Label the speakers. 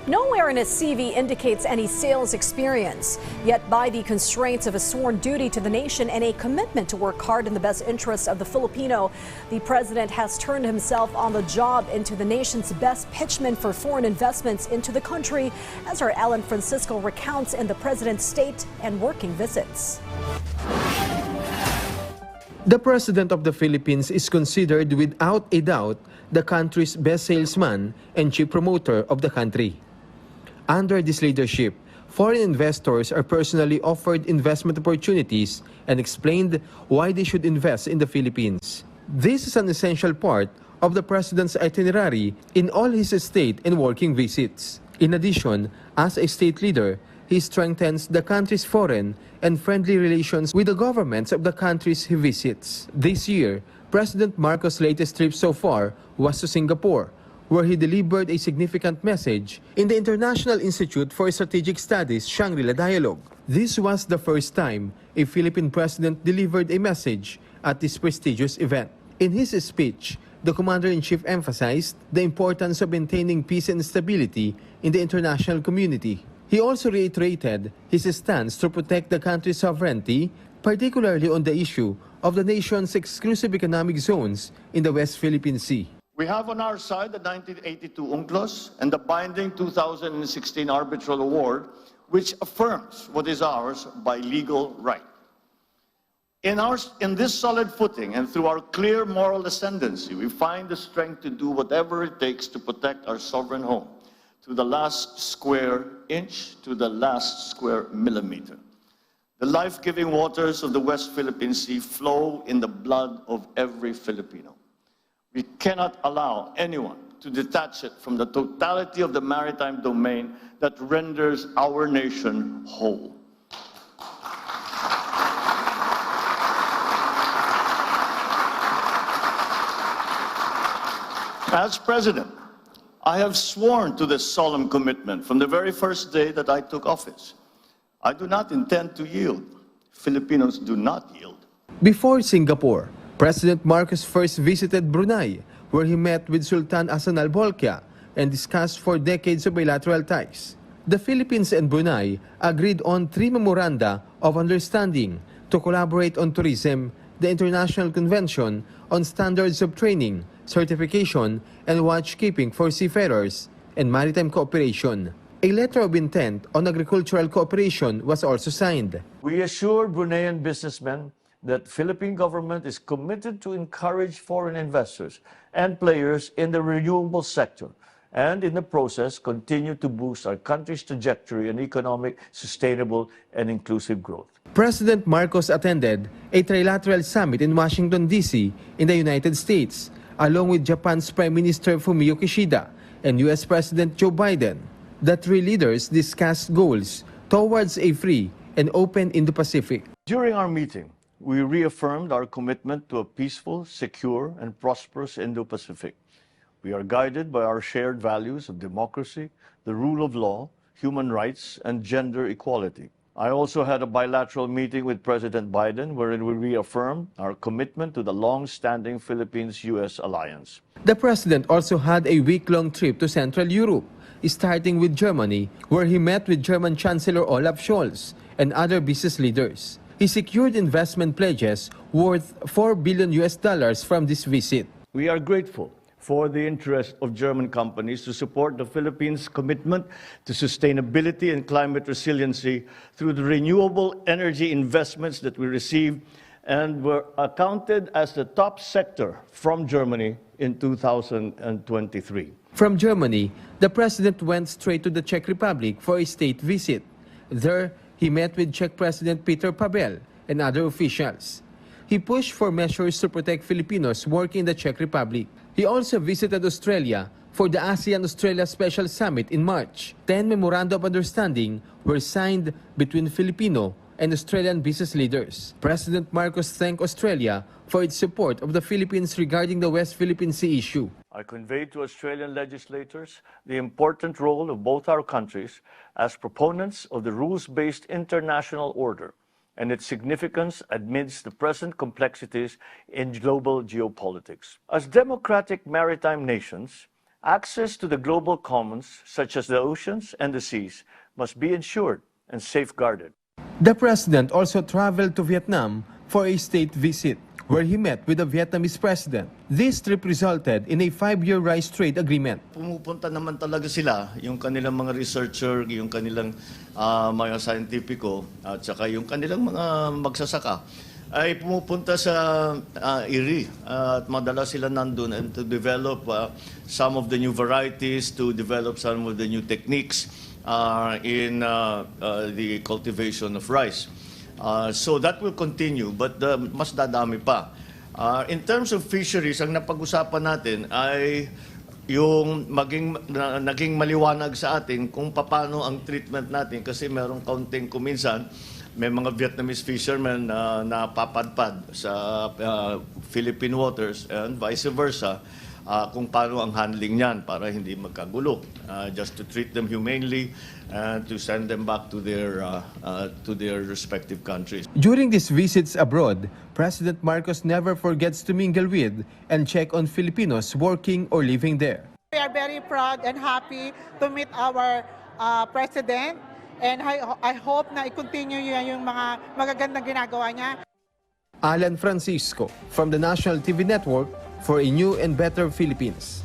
Speaker 1: Nowhere in his CV indicates any sales experience. Yet by the constraints of a sworn duty to the nation and a commitment to work hard in the best interests of the Filipino, the president has turned himself on the job into the nation's best pitchman for foreign investments into the country, as our Alan Francisco recounts in the president's state and working visits.
Speaker 2: The President of the Philippines is considered without a doubt the country's best salesman and chief promoter of the country. Under this leadership, foreign investors are personally offered investment opportunities and explained why they should invest in the Philippines. This is an essential part of the President's itinerary in all his state and working visits. In addition, as a state leader, he strengthens the country's foreign and friendly relations with the governments of the countries he visits. This year, President Marcos' latest trip so far was to Singapore, where he delivered a significant message in the International Institute for Strategic Studies Shangri-La Dialogue. This was the first time a Philippine president delivered a message at this prestigious event. In his speech, the Commander-in-Chief emphasized the importance of maintaining peace and stability in the international community. He also reiterated his stance to protect the country's sovereignty, particularly on the issue of the nation's exclusive economic zones in the West Philippine Sea.
Speaker 3: We have on our side the 1982 UNCLOS and the binding 2016 arbitral award, which affirms what is ours by legal right. In this solid footing and through our clear moral ascendancy, we find the strength to do whatever it takes to protect our sovereign home, to the last square inch, to the last square millimeter. The life-giving waters of the West Philippine Sea flow in the blood of every Filipino. We cannot allow anyone to detach it from the totality of the maritime domain that renders our nation whole. As President, I have sworn to this solemn commitment from the very first day that I took office. I do not intend to yield. Filipinos do not yield.
Speaker 2: Before Singapore, President Marcos first visited Brunei, where he met with Sultan Hassan Al Bolkiah and discussed for decades of bilateral ties. The Philippines and Brunei agreed on 3 memoranda of understanding to collaborate on tourism, the International Convention on Standards of Training, Certification, and Watchkeeping for Seafarers, and maritime cooperation. A letter of intent on agricultural cooperation was also signed.
Speaker 4: We assure Bruneian businessmen that Philippine government is committed to encourage foreign investors and players in the renewable sector, and in the process continue to boost our country's trajectory in economic, sustainable, and inclusive growth.
Speaker 2: President Marcos attended a trilateral summit in Washington, D.C. in the United States, along with Japan's Prime Minister Fumio Kishida and U.S. President Joe Biden. The three leaders discussed goals towards a free and open Indo-Pacific.
Speaker 4: During our meeting, we reaffirmed our commitment to a peaceful, secure, and prosperous Indo-Pacific. We are guided by our shared values of democracy, the rule of law, human rights, and gender equality. I also had a bilateral meeting with President Biden, wherein we reaffirmed our commitment to the long-standing Philippines-U.S. alliance.
Speaker 2: The president also had a week-long trip to Central Europe, starting with Germany, where he met with German Chancellor Olaf Scholz and other business leaders. He secured investment pledges worth $4 billion from this visit.
Speaker 4: We are grateful for the interest of German companies to support the Philippines' commitment to sustainability and climate resiliency through the renewable energy investments that we received and were accounted as the top sector from Germany in 2023.
Speaker 2: From Germany, the president went straight to the Czech Republic for a state visit. There, he met with Czech President Petr Pavel and other officials. He pushed for measures to protect Filipinos working in the Czech Republic. He also visited Australia for the ASEAN-Australia Special Summit in March. 10 memoranda of understanding were signed between Filipino and Australian business leaders. President Marcos thanked Australia for its support of the Philippines regarding the West Philippine Sea issue.
Speaker 4: I conveyed to Australian legislators the important role of both our countries as proponents of the rules-based international order and its significance amidst the present complexities in global geopolitics. As democratic maritime nations, Access to the global commons, such as the oceans and the seas, must be ensured and safeguarded.
Speaker 2: The president also traveled to Vietnam for a state visit, where he met with the Vietnamese president. This trip resulted in a 5-year rice trade agreement.
Speaker 3: Pumupunta naman talaga sila, yung kanilang mga researcher, yung kanilang mga scientifico, at saka yung kanilang mga magsasaka, ay pumupunta sa IRRI at madalas sila nandun and to develop some of the new varieties, to develop some of the new techniques in the cultivation of rice. So that will continue, but mas dadami pa. In terms of fisheries, ang napag-usapan natin ay yung naging maliwanag sa atin kung paano ang treatment natin kasi merong kaunting kuminsan may mga Vietnamese fishermen na napapadpad sa Philippine waters and vice versa kung paano ang handling niyan para hindi magkagulo. Just to treat them humanely and to send them back to their respective countries.
Speaker 2: During these visits abroad, President Marcos never forgets to mingle with and check on Filipinos working or living there.
Speaker 5: We are very proud and happy to meet our president, and I hope na i-continue yung mga magagandang ginagawa niya.
Speaker 2: Alan Francisco from the National TV Network for a new and better Philippines.